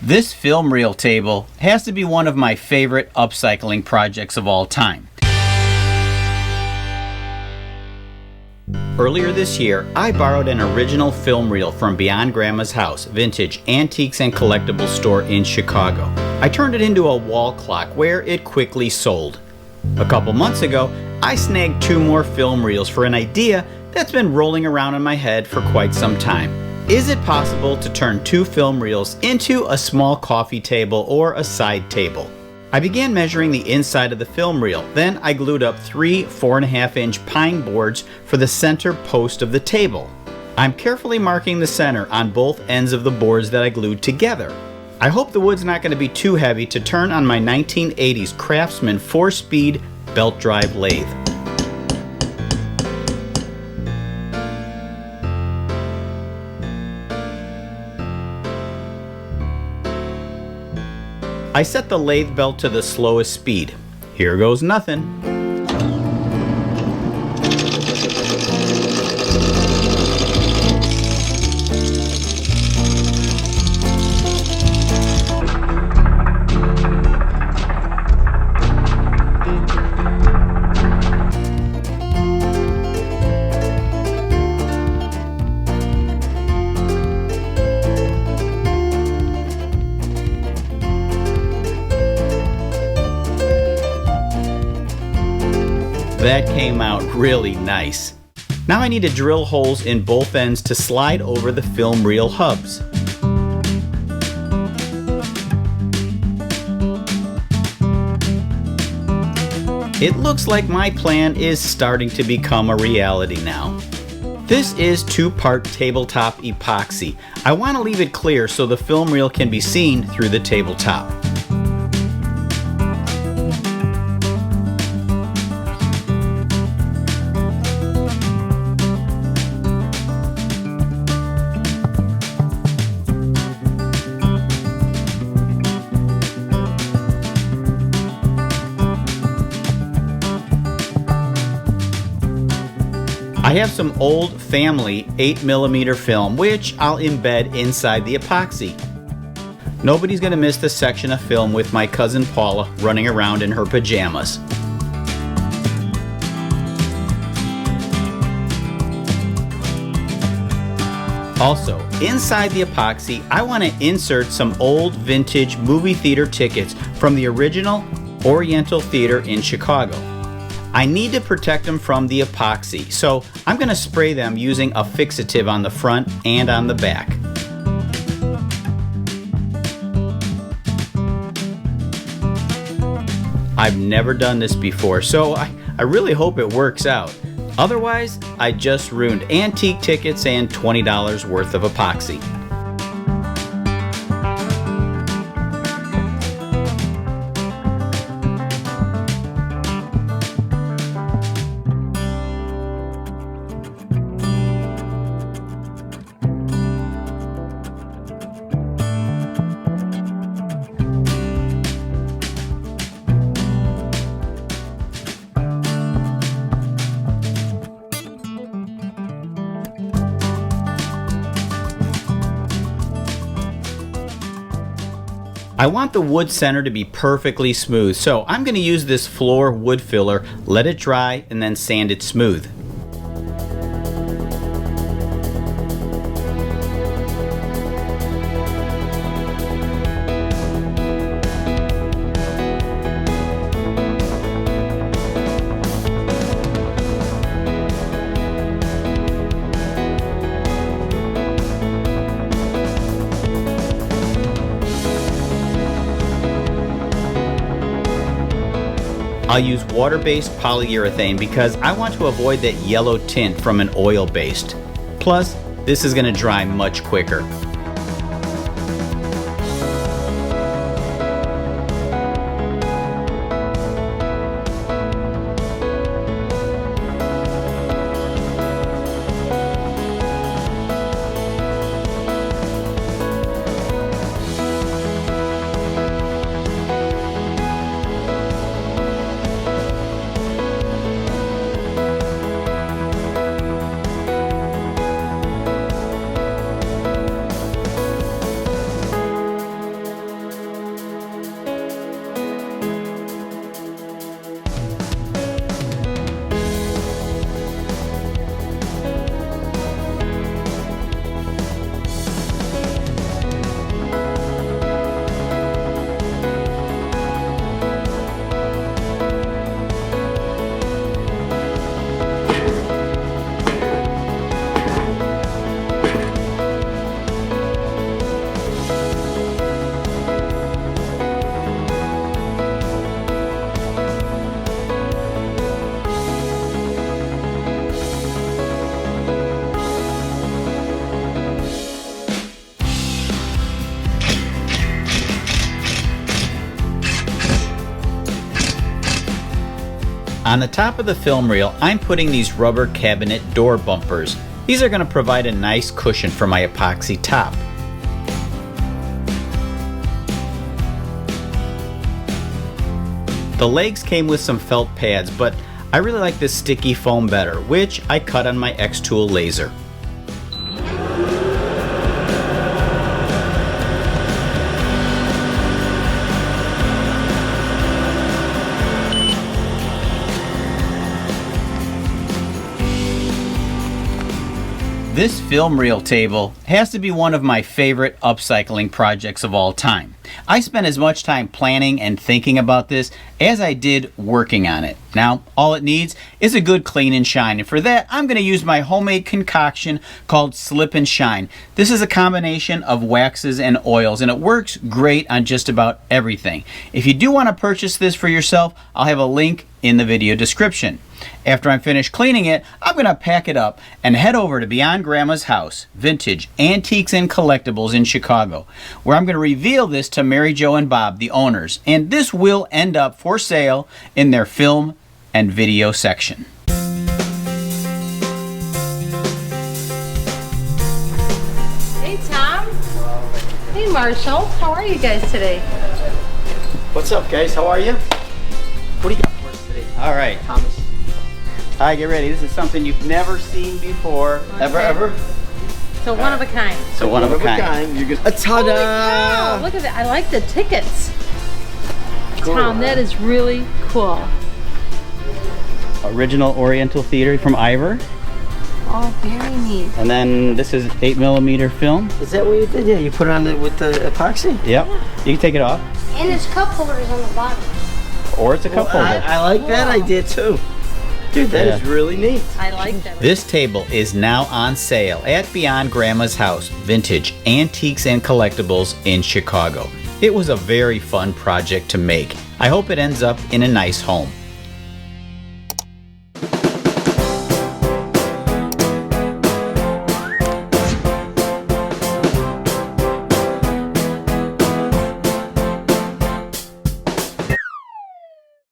This film reel table has to be one of my favorite upcycling projects of all time. Earlier this year, I borrowed an original film reel from Beyond Grandma's House, vintage antiques and collectibles store in Chicago. I turned it into a wall clock where it quickly sold. A couple months ago, I snagged 2 more film reels for an idea that's been rolling around in my head for quite some time. Is it possible to turn 2 film reels into a small coffee table or a side table? I began measuring the inside of the film reel. Then I glued up 3 4.5-inch pine boards for the center post of the table. I'm carefully marking the center on both ends of the boards that I glued together. I hope the wood's not going to be too heavy to turn on my 1980s Craftsman 4-speed belt drive lathe. I set the lathe belt to the slowest speed. Here goes nothing. That came out really nice. Now I need to drill holes in both ends to slide over the film reel hubs. It looks like my plan is starting to become a reality now. This is 2-part tabletop epoxy. I want to leave it clear so the film reel can be seen through the tabletop. I have some old family 8mm film which I'll embed inside the epoxy. Nobody's gonna miss the section of film with my cousin Paula running around in her pajamas. Also, inside the epoxy, I want to insert some old vintage movie theater tickets from the original Oriental Theater in Chicago. I need to protect them from the epoxy, so I'm going to spray them using a fixative on the front and on the back. I've never done this before, so I really hope it works out. Otherwise, I just ruined antique tickets and $20 worth of epoxy. I want the wood center to be perfectly smooth, so I'm going to use this floor wood filler, let it dry, and then sand it smooth. I'll use water-based polyurethane because I want to avoid that yellow tint from an oil-based. Plus, this is going to dry much quicker. On the top of the film reel, I'm putting these rubber cabinet door bumpers. These are going to provide a nice cushion for my epoxy top. The legs came with some felt pads, but I really like this sticky foam better, which I cut on my X-Tool laser. This film reel table has to be one of my favorite upcycling projects of all time. I spent as much time planning and thinking about this as I did working on it. Now, all it needs is a good clean and shine, and for that, I'm going to use my homemade concoction called Slip and Shine. This is a combination of waxes and oils, and it works great on just about everything. If you do want to purchase this for yourself, I'll have a link in the video description. After I'm finished cleaning it, I'm going to pack it up and head over to Beyond Grandma's House, Vintage, Antiques, and Collectables in Chicago, where I'm going to reveal this to Mary Jo and Bob, the owners, and this will end up for sale in their film and video section. Hey Tom. Hey Marshall. How are you guys today? What's up, guys? How are you? What do you got for us today? All right, Thomas. All right, get ready. This is something you've never seen before. Okay. Ever? So one of a kind. So one of a kind. You're gonna, ta-da! Holy cow, look at that. I like the tickets. Cool, Tom, that is really cool. Original Oriental Theater from Ivor. Oh, very neat. And then this is 8mm film. Is that what you did? Yeah, you put it on with the epoxy? Yep. You can take it off. And there's cup holders on the bottom. Or it's a cup holder. I like that idea too. Dude, that is really neat. I like that. This table is now on sale at Beyond Grandma's House, Vintage, Antiques, and Collectables in Chicago. It was a very fun project to make. I hope it ends up in a nice home.